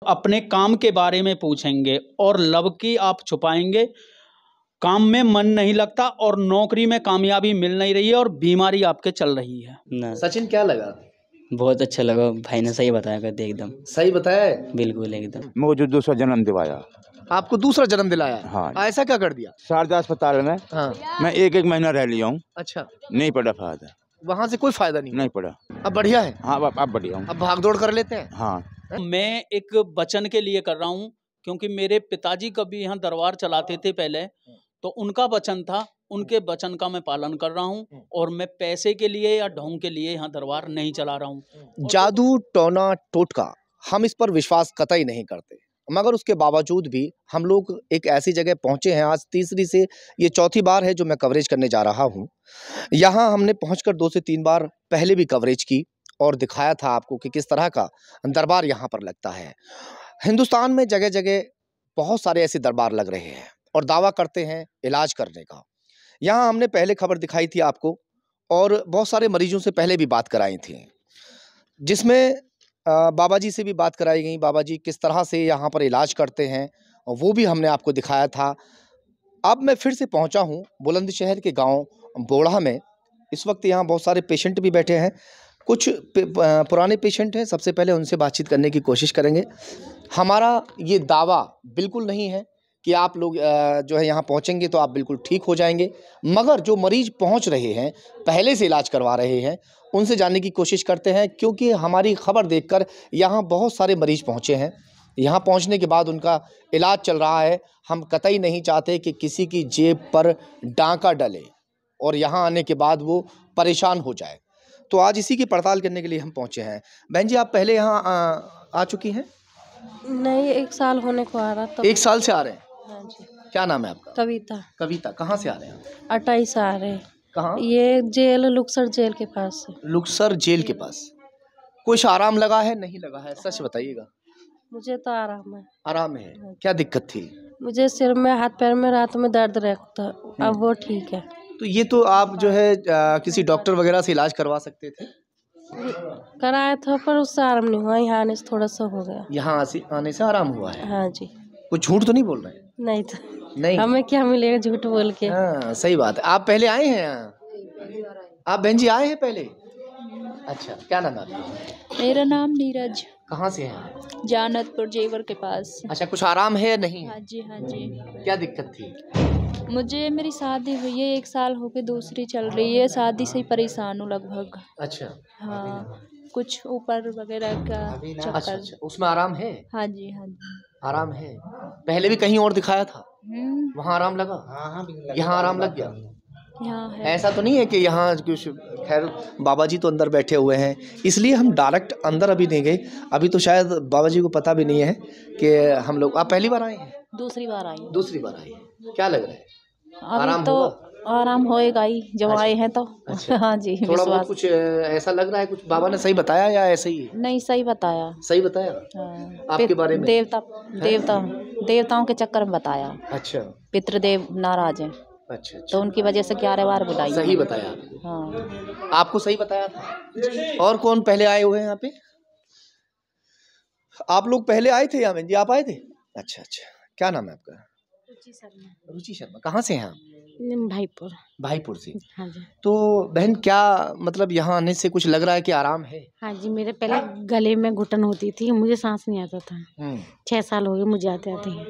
अपने काम के बारे में पूछेंगे और लब की आप छुपाएंगे। काम में मन नहीं लगता और नौकरी में कामयाबी मिल नहीं रही है और बीमारी आपके चल रही है ना। सचिन क्या लगा? बहुत अच्छा लगा, भाई ने सही बताया करते एकदम सही बताया है? बिल्कुल एकदम। मुझे दूसरा जन्म दिलाया। आपको दूसरा जन्म दिलाया? हाँ। ऐसा क्या कर दिया? शारदा अस्पताल में हाँ। मैं एक महीना रह लिया हूँ। अच्छा, नहीं पड़ा फायदा, वहाँ से कोई फायदा नहीं पड़ा। अब बढ़िया है? हाँ अब बढ़िया हूँ। अब भाग दौड़ कर लेते हैं? हाँ। मैं एक वचन के लिए कर रहा हूँ, क्योंकि मेरे पिताजी कभी यहाँ दरबार चलाते थे पहले, तो उनका वचन था, उनके वचन का मैं पालन कर रहा हूँ और मैं पैसे के लिए या ढोंग के लिए यहाँ दरबार नहीं चला रहा हूँ। जादू टोना टोटका हम इस पर विश्वास कतई नहीं करते, मगर उसके बावजूद भी हम लोग एक ऐसी जगह पहुंचे हैं। आज तीसरी से ये चौथी बार है जो मैं कवरेज करने जा रहा हूं। यहाँ हमने पहुंचकर 2 से 3 बार पहले भी कवरेज की और दिखाया था आपको कि किस तरह का दरबार यहाँ पर लगता है। हिंदुस्तान में जगह जगह बहुत सारे ऐसे दरबार लग रहे हैं और दावा करते हैं इलाज करने का। यहाँ हमने पहले खबर दिखाई थी आपको और बहुत सारे मरीजों से पहले भी बात कराई थी, जिसमें बाबा जी से भी बात कराई गई। बाबा जी किस तरह से यहाँ पर इलाज करते हैं वो भी हमने आपको दिखाया था। अब मैं फिर से पहुँचा हूँ बुलंदशहर के गांव बोड़ा में। इस वक्त यहाँ बहुत सारे पेशेंट भी बैठे हैं, कुछ पुराने पेशेंट हैं। सबसे पहले उनसे बातचीत करने की कोशिश करेंगे। हमारा ये दावा बिल्कुल नहीं है कि आप लोग जो है यहाँ पहुँचेंगे तो आप बिल्कुल ठीक हो जाएंगे, मगर जो मरीज पहुँच रहे हैं, पहले से इलाज करवा रहे हैं, उनसे जानने की कोशिश करते हैं, क्योंकि हमारी खबर देखकर यहाँ बहुत सारे मरीज पहुँचे हैं। यहाँ पहुँचने के बाद उनका इलाज चल रहा है। हम कतई नहीं चाहते कि किसी की जेब पर डांका डले और यहाँ आने के बाद वो परेशान हो जाए। तो आज इसी की पड़ताल करने के लिए हम पहुँचे हैं। बहन जी, आप पहले यहाँ आ चुकी हैं? नहीं, 1 साल होने को आ रहा था। 1 साल से आ रहे हैं? हाँ जी। क्या नाम है आपका? कविता। कविता, कहाँ से आ रहे हैं? 28 से आ रहे हैं। कहाँ? ये जेल, लुक्सर जेल के पास से। लुक्सर जेल के पास। कुछ आराम लगा है, नहीं लगा है? सच बताइएगा। मुझे तो आराम है। आराम है? क्या दिक्कत थी? मुझे सिर में, हाथ पैर में, रात में दर्द रहता, अब वो ठीक है। तो ये तो आप जो है किसी डॉक्टर वगैरह से इलाज करवा सकते थे? कराया था पर उससे आराम नहीं हुआ। यहाँ आने से थोड़ा सा हो गया। यहाँ आने से आराम हुआ है? हाँ जी। कुछ झूठ तो नहीं बोल रहे हैं? नहीं तो नहीं, हमें क्या मिलेगा झूठ बोल के। हाँ सही बात है। आप पहले आए हैं यहाँ? आप बहन जी आए हैं पहले? अच्छा, क्या नाम है आपका? मेरा नाम नीरज। कहाँ से हैं? जानतपुर जेवर के पास। अच्छा, कुछ आराम है या नहीं? हाँ जी, हाँ जी। क्या दिक्कत थी? मुझे, मेरी शादी हुई है, 1 साल हो गए, दूसरी चल रही है। शादी से ही परेशान हूँ लगभग। अच्छा। हाँ, कुछ ऊपर वगैरह का अच्छा, चक्कर। अच्छा, उसमें आराम है? हाँ जी, हाँ जी। आराम है। पहले भी कहीं और दिखाया था, वहाँ आराम लगा? यहाँ आराम लग गया? यहाँ है। ऐसा तो नहीं है कि यहाँ कुछ, खैर बाबा जी तो अंदर बैठे हुए हैं, इसलिए हम डायरेक्ट अंदर अभी नहीं गए। अभी तो शायद बाबा जी को पता भी नहीं है कि हम लोग। आप पहली बार आए हैं? दूसरी बार आई हूँ। दूसरी बार आए हैं। क्या लग रहा है? अभी आराम तो होगा? आराम होएगा ही जब अच्छा। आए हैं तो। अच्छा। हाँ जी, थोड़ा बहुत विश्वास। कुछ ऐसा लग रहा है? कुछ बाबा ने सही बताया या ऐसे ही है? नहीं, सही बताया। सही बताया? हाँ। आपके बारे में? देवताओं के चक्कर में बताया। अच्छा, पितृदेव नाराज हैं, अच्छा, तो अच्छा, उनकी वजह से 11 बार बुलाई। सही बताया। हाँ। आपको सही बताया था? और कौन पहले आए हुए हैं यहाँ पे? आप लोग पहले आए थे यहाँ? जी आप आए थे? अच्छा, अच्छा, क्या नाम है आपका? रुचि शर्मा। कहाँ से हैं आप? भाईपुर। भाईपुर से। हाँ जी। तो बहन, क्या मतलब यहाँ आने से कुछ लग रहा है कि आराम है? हाँ जी, मेरे पहले गले में घुटन होती थी, मुझे सांस नहीं आता था। 6 साल हो गए मुझे आते आते ही।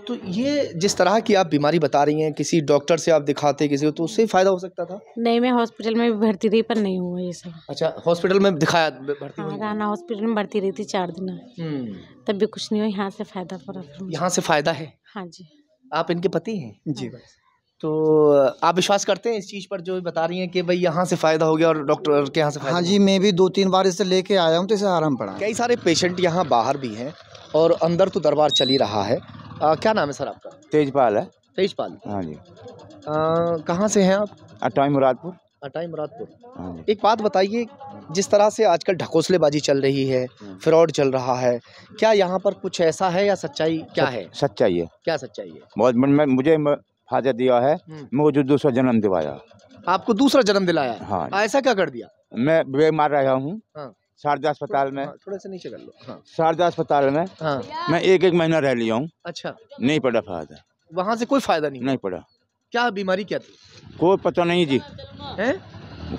तो ये जिस तरह की आप बीमारी बता रही हैं, किसी डॉक्टर से आप दिखाते किसी को तो उससे फायदा हो सकता था? नहीं, मैं हॉस्पिटल में भी भर्ती रही पर नहीं हुआ ये सब। अच्छा, हॉस्पिटल में दिखाया, भर्ती हाँ, हुई? राना हॉस्पिटल में भर्ती रही थी 4 दिन, तब भी कुछ नहीं हुआ। यहाँ से फायदा पड़ा फिर मुझे। यहाँ से फायदा है? हाँ जी। आप इनके पति हैं? जी। तो आप विश्वास करते हैं इस चीज़ पर जो बता रही हैं कि भाई यहाँ से फ़ायदा हो गया और डॉक्टर के यहाँ से फ़ायदा? हाँ जी, मैं भी 2-3 बार इसे लेके आया हूँ तो इसे आराम पड़ा। कई सारे पेशेंट यहाँ बाहर भी हैं और अंदर तो दरबार चल ही रहा है। क्या नाम है सर आपका? तेजपाल है। तेजपाल। हाँ जी। कहाँ से हैं आप? अटाई मुरादपुर। अटाई मुरादपुर। हाँ जी। एक बात बताइए, जिस तरह से आजकल ढकोसलेबाजी चल रही है, फ्रॉड चल रहा है, क्या यहाँ पर कुछ ऐसा है या सच्चाई क्या है? सच्चाई है। क्या सच्चाई है? बहुत मुझे फायदा दिया है, मुझे दूसरा जन्म दिलाया। आपको दूसरा जन्म दिलाया? हाँ। ऐसा क्या कर दिया? मैं बीमार रहा हूँ, हाँ। शारदा अस्पताल में, थोड़ा सा नीचे कर लो। हाँ शारदा अस्पताल में हाँ। मैं एक महीना रह लिया हूँ। अच्छा, नहीं पड़ा फायदा, वहाँ से कोई फायदा नहीं? नहीं पड़ा। क्या बीमारी क्या थी? कोई पता नहीं जी, हैं?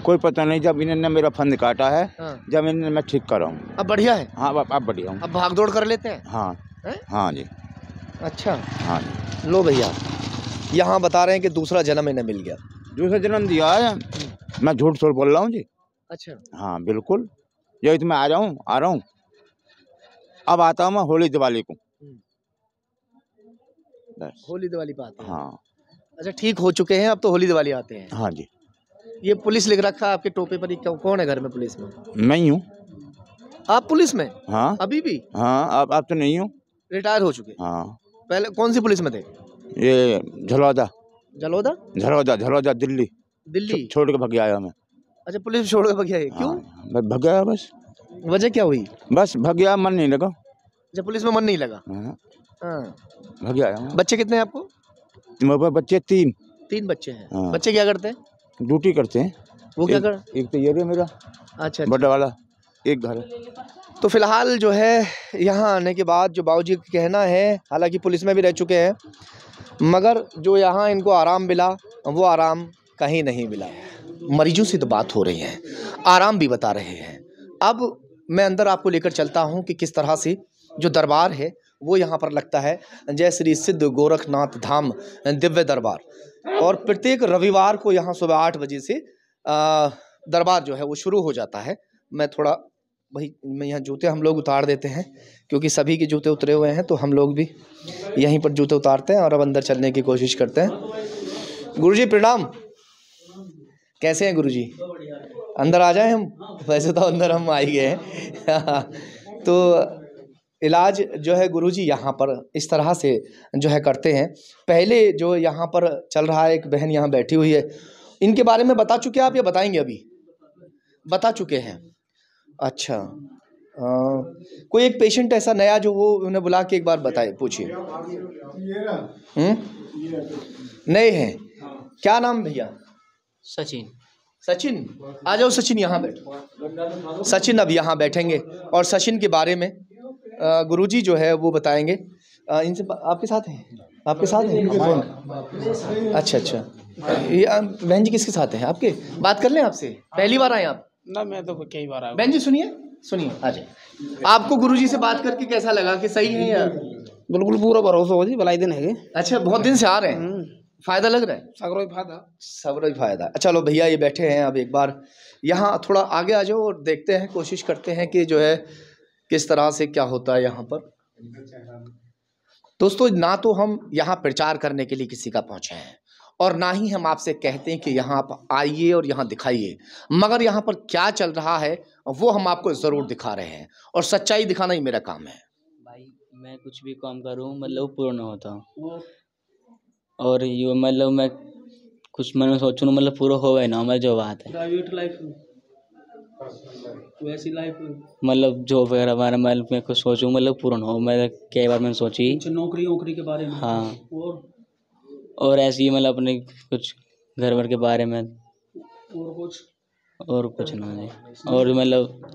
कोई पता नहीं। जब इन्होंने मेरा फंड काटा है, हाँ। जब इन्होंने मैं ठीक करा हूँ। अब बढ़िया है? हाँ अब बढ़िया हूँ। अब भाग दौड़ कर लेते हैं? हाँ हैं? हाँ जी। अच्छा हाँ जी। लो भैया, यहाँ बता रहे हैं कि दूसरा जन्म इन्हें मिल गया। दूसरा जन्म दिया है, मैं झूठ थोड़ बोल रहा हूँ जी। अच्छा, हाँ बिल्कुल, यही तो मैं आ रहा हूँ। अब आता हूँ मैं होली दिवाली को बस। होली दिवाली पे आते हैं? हाँ। अच्छा ठीक हो चुके हैं, अब तो होली दिवाली आते हैं। हाँ जी। ये पुलिस लिख रखा है आपके टोपे पर, कौन है घर में पुलिस में? मैं ही हूँ। आप पुलिस में? हाँ अभी भी? हाँ अब तो नहीं हूँ। रिटायर हो चुके? हाँ। पहले कौन सी पुलिस में थे? ये झलौदा। जलोदा? झलौदा दिल्ली। दिल्ली? छोड़ के भाग गया मैं। अच्छा, पुलिस छोड़ के भाग गया है? क्यों? मैं भाग गया बस। वजह क्या हुई? बस भाग गया, मन नहीं लगा। जब पुलिस में मन नहीं लगा? हाँ, हाँ। भाग गया। बच्चे कितने हैं आपको? मेरे पास बच्चे 3। 3 बच्चे हैं। हाँ। बच्चे क्या करते हैं? ड्यूटी करते हैं। वो क्या कर? एक तो ये रे मेरा अच्छा, बड़ा वाला, एक घर है। तो फिलहाल जो है यहाँ आने के बाद जो बाबूजी का कहना है, हालांकि पुलिस में भी रह चुके हैं, मगर जो यहाँ इनको आराम मिला वो आराम कहीं नहीं मिला। मरीजों से तो बात हो रही है, आराम भी बता रहे हैं। अब मैं अंदर आपको लेकर चलता हूँ कि किस तरह से जो दरबार है वो यहाँ पर लगता है। जय श्री सिद्ध गोरखनाथ धाम दिव्य दरबार, और प्रत्येक रविवार को यहाँ सुबह 8 बजे से दरबार जो है वो शुरू हो जाता है। मैं थोड़ा भाई, मैं यहाँ जूते हम लोग उतार देते हैं क्योंकि सभी के जूते उतरे हुए हैं, तो हम लोग भी यहीं पर जूते उतारते हैं और अब अंदर चलने की कोशिश करते हैं। गुरुजी प्रणाम, कैसे हैं गुरुजी? अंदर आ जाएं हम? वैसे तो अंदर हम आ ही गए हैं। तो इलाज जो है गुरुजी यहाँ पर इस तरह से जो है करते हैं। पहले जो यहाँ पर चल रहा है, एक बहन यहाँ बैठी हुई है, इनके बारे में बता चुके आप या बताएंगे? अभी बता चुके हैं। अच्छा, कोई एक पेशेंट ऐसा नया जो वो उन्हें बुला के एक बार बताए, पूछिए। नए हैं? क्या नाम भैया? सचिन। सचिन, आ जाओ सचिन, यहाँ बैठो। सचिन अब यहाँ बैठेंगे और सचिन के बारे में गुरुजी जो है वो बताएंगे। इनसे आपके साथ हैं? आपके साथ हैं? अच्छा अच्छा, ये बहन जी किसके साथ हैं आपके? बात कर लें आपसे? पहली बार आए आप? ना, मैं तो कई बार आया। बहन जी सुनिए आ जाए। आपको गुरुजी से बात करके कैसा लगा कि सही है या? बिल्कुल पूरा भरोसा हो जी, भलाई दिन है। अच्छा, बहुत दिन से आ रहे हैं, फायदा लग रहा है? सगरो फायदा। चलो भैया ये बैठे हैं, अब एक बार यहाँ थोड़ा आगे आ जाओ और देखते हैं, कोशिश करते हैं कि जो है किस तरह से क्या होता है यहाँ पर। दोस्तों, ना तो हम यहाँ प्रचार करने के लिए किसी का पहुँचे हैं और ना ही हम आपसे कहते हैं कि यहाँ आप आइए और यहाँ दिखाइए, मगर यहाँ पर क्या चल रहा है वो हम आपको ज़रूर दिखा रहे हैं और सच्चाई दिखाना ही मेरा काम है। भाई मैं कुछ भी काम करूँ मतलब पूरा ना होता, और ये मतलब मैं कुछ मन में सोचूँ मतलब पूरा हो गए ना, मतलब जो बात है प्राइवेट लाइफ वैसी लाइफ मतलब जॉब वगैरह बारे में मैं कुछ सोचूं मतलब पूरा हो। मैं कई बार मैंने सोची नौकरी के बारे में। हाँ, और ऐसे ही मतलब अपने कुछ घर वर के बारे में और कुछ ना जी। और मतलब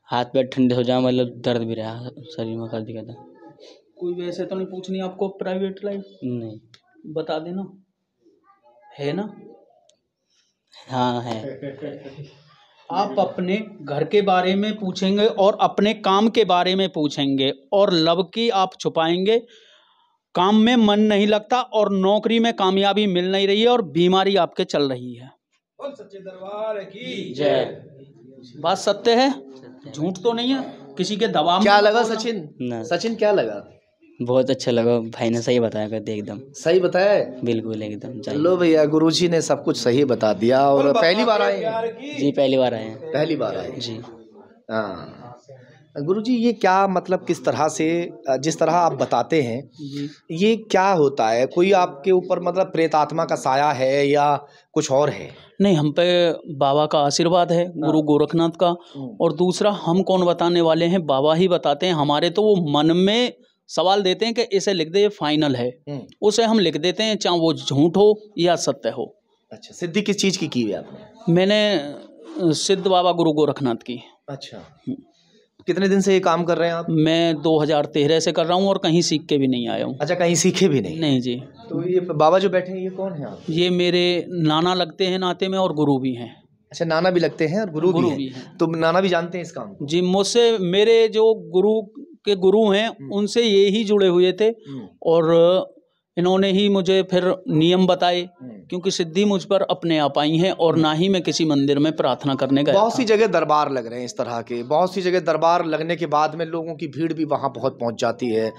हाथ पैर ठंडे हो जाए, मतलब दर्द भी रहा शरीर में, कर दिया था। कोई वैसे तो नहीं पूछनी आपको प्राइवेट लाइफ? नहीं, बता देना, है ना? हाँ है। आप अपने घर के बारे में पूछेंगे और अपने काम के बारे में पूछेंगे और लब की आप छुपाएंगे। काम में मन नहीं लगता और नौकरी में कामयाबी मिल नहीं रही है और बीमारी आपके चल रही है। सच्चे दरबार की जय। बात सत्य है, झूठ तो नहीं है किसी के दबाव में। क्या लगा सचिन? सचिन क्या लगा? बहुत अच्छा लगा, भाई ने सही बताया करते, एकदम सही बताया है? बिल्कुल एकदम। चलो भैया, गुरुजी ने सब कुछ सही बता दिया। और पहली बार आए हैं? जी पहली बार आए हैं। पहली बार आए जी। हाँ गुरुजी, ये क्या मतलब किस तरह से, जिस तरह आप बताते हैं ये क्या होता है? कोई आपके ऊपर मतलब प्रेत आत्मा का साया है या कुछ और है? नहीं, हम पे बाबा का आशीर्वाद है, गुरु गोरखनाथ का। और दूसरा, हम कौन बताने वाले हैं, बाबा ही बताते हैं। हमारे तो वो मन में सवाल देते हैं कि इसे लिख दे, ये फाइनल है, उसे हम लिख देते हैं, चाहे वो झूठ हो या सत्य हो। अच्छा, सिद्धि किस चीज़ की है आपने? मैंने सिद्ध बाबा गुरु गोरखनाथ की। अच्छा, कितने दिन से ये काम कर रहे हैं आप? मैं 2013 से कर रहा हूँ और कहीं सीख के भी नहीं आया हूँ। अच्छा, कहीं सीखे भी नहीं? नहीं जी। तो ये बाबा जो बैठे हैं ये कौन है आप? ये मेरे नाना लगते हैं नाते में और गुरु भी हैं। अच्छा, नाना भी लगते हैं और गुरु भी हैं। तो नाना भी जानते हैं इस काम को? जी, मुझसे मेरे जो गुरु हैं उनसे ये ही जुड़े हुए थे और इन्होंने ही मुझे फिर नियम बताए, क्योंकि सिद्धि मुझ पर अपने आप आई है और ना ही मैं किसी मंदिर में प्रार्थना करने गया। बहुत सी जगह दरबार लग रहे हैं इस तरह के, बहुत सी जगह दरबार लगने के बाद में लोगों की भीड़ भी वहाँ पहुँच जाती है,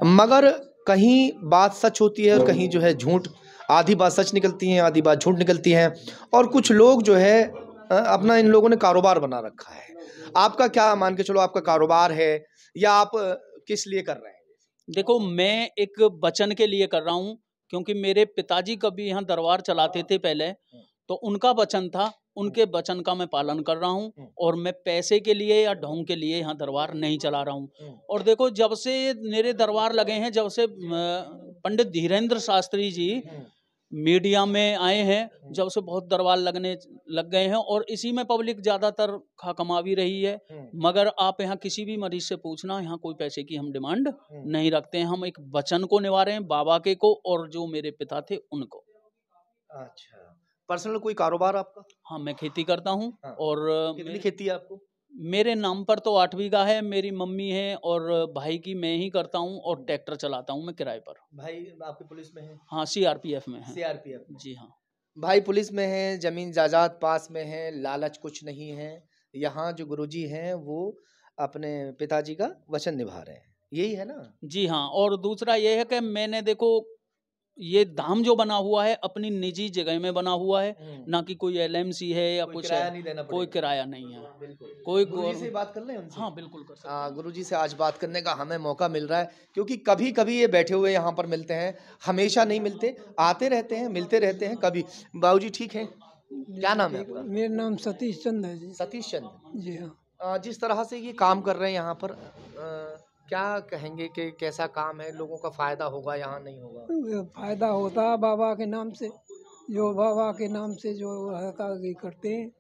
मगर कहीं बात सच होती है और कहीं जो है झूठ। आधी बात सच निकलती है, आधी बात झूठ निकलती है। और कुछ लोग जो है अपना इन लोगों ने कारोबार बना रखा है। आपका क्या मान के चलो, आपका कारोबार है या आप किस लिए कर रहे हैं? देखो, मैं एक वचन के लिए कर रहा हूँ, क्योंकि मेरे पिताजी कभी यहाँ दरबार चलाते थे पहले, तो उनका वचन था, उनके वचन का मैं पालन कर रहा हूँ और मैं पैसे के लिए या ढोंग के लिए यहाँ दरबार नहीं चला रहा हूँ। और देखो, जब से मेरे दरबार लगे हैं, जब से पंडित धीरेन्द्र शास्त्री जी मीडिया में आए हैं, जब से बहुत दरबार लग गए हैं और इसी में पब्लिक ज़्यादातर खा कमा भी रही है। मगर आप यहाँ किसी भी मरीज से पूछना, यहाँ कोई पैसे की हम डिमांड नहीं रखते हैं। हम एक वचन को निभा रहे हैं, बाबा के को और जो मेरे पिता थे उनको। अच्छा, पर्सनल कोई कारोबार आपका? हाँ, मैं खेती करता हूँ। हाँ। और कितनी खेती है आपको? मेरे नाम पर तो 8 बीघा है, मेरी मम्मी है और भाई की मैं ही करता हूँ और ट्रैक्टर चलाता हूँ मैं किराए पर। भाई आपके पुलिस में है? हाँ, सीआरपीएफ में है। सीआरपीएफ? जी हाँ। भाई पुलिस में है, जमीन जायदाद पास में है, लालच कुछ नहीं है। यहाँ जो गुरुजी हैं वो अपने पिताजी का वचन निभा रहे हैं, यही है ना? जी हाँ। और दूसरा ये है कि मैंने देखो, ये धाम जो बना हुआ है अपनी निजी जगह में बना हुआ है, ना कि कोई एलएमसी है या कुछ है। कोई किराया नहीं है। कोई गुरुजी से बात कर लें उनसे? हाँ, बिल्कुल कर सकते हैं। गुरुजी से आज बात करने का हमें मौका मिल रहा है, क्योंकि कभी कभी ये बैठे हुए यहाँ पर मिलते हैं, हमेशा नहीं मिलते, आते रहते हैं, मिलते रहते हैं कभी। बाबूजी ठीक है, क्या नाम है आपका? मेरा नाम सतीश चंद है जी। सतीश चंद जी हाँ। जिस तरह से ये काम कर रहे हैं यहाँ पर, क्या कहेंगे कि कैसा काम है? लोगों का फायदा होगा, यहाँ नहीं होगा? फायदा होता है बाबा के नाम से, जो बाबा के नाम से जो ये करते हैं,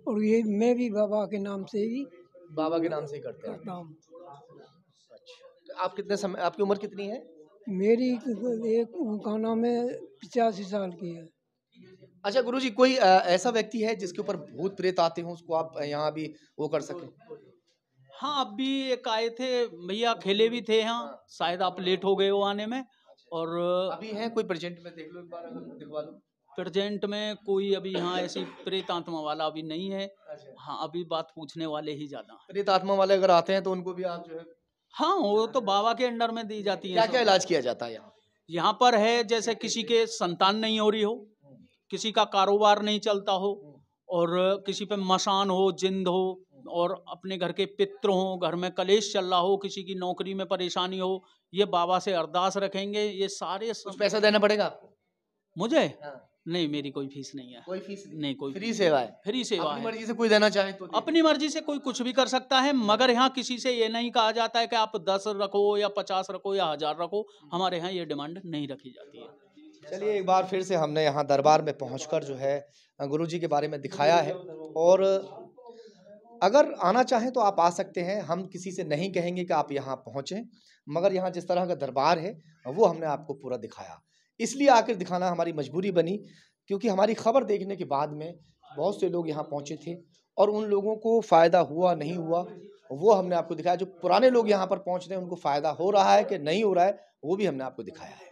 और ये मैं भी बाबा के नाम से ही करता हूँ। अच्छा, आप कितने समय, आपकी उम्र कितनी है? मेरी एक का नाम है 85 साल की है। अच्छा गुरुजी, कोई ऐसा व्यक्ति है जिसके ऊपर भूत प्रेत आते हों, उसको आप यहाँ भी वो कर सकें? हाँ, अभी एक आए थे भैया, खेले भी थे यहाँ, शायद आप लेट हो गए हो आने में। और अभी है कोई प्रेजेंट में? देख लो एक बार, अगर दिखवा लो। प्रेजेंट में कोई अभी यहाँ ऐसी प्रेत आत्मा वाला अभी नहीं है। हाँ, अभी बात पूछने वाले ही ज्यादा हैं। प्रेत आत्मा वाले अगर आते हैं तो उनको भी आप जो है? हाँ, वो तो बाबा के अंडर में दी जाती है। क्या क्या इलाज किया जाता है यहाँ? यहाँ पर है, जैसे किसी के संतान नहीं हो रही हो, किसी का कारोबार नहीं चलता हो, और किसी पे मसान हो, जिंद हो, और अपने घर के पितृ हो, घर में कलेश चल रहा हो, किसी की नौकरी में परेशानी हो, ये बाबा से अरदास रखेंगे। ये सारे कुछ पैसा देना पड़ेगा आपको? मुझे? नहीं, मेरी कोई फीस नहीं है। कोई फीस नहीं, कोई फ्री सेवा है? फ्री सेवा अपनी है। मर्जी से कोई देना चाहे तो? अपनी मर्जी से कोई कुछ भी कर सकता है, मगर यहाँ किसी से ये नहीं कहा जाता है कि आप 10 रखो या 50 रखो या 1000 रखो। हमारे यहाँ ये डिमांड नहीं रखी जाती है। चलिए, एक बार फिर से हमने यहाँ दरबार में पहुँचकर जो है गुरुजी के बारे में दिखाया है, और अगर आना चाहें तो आप आ सकते हैं। हम किसी से नहीं कहेंगे कि आप यहाँ पहुँचें, मगर यहाँ जिस तरह का दरबार है वो हमने आपको पूरा दिखाया। इसलिए आकर दिखाना हमारी मजबूरी बनी, क्योंकि हमारी खबर देखने के बाद में बहुत से लोग यहाँ पहुँचे थे और उन लोगों को फ़ायदा हुआ नहीं हुआ वो हमने आपको दिखाया। जो पुराने लोग यहाँ पर पहुँच रहे हैं उनको फ़ायदा हो रहा है कि नहीं हो रहा है वो भी हमने आपको दिखाया है।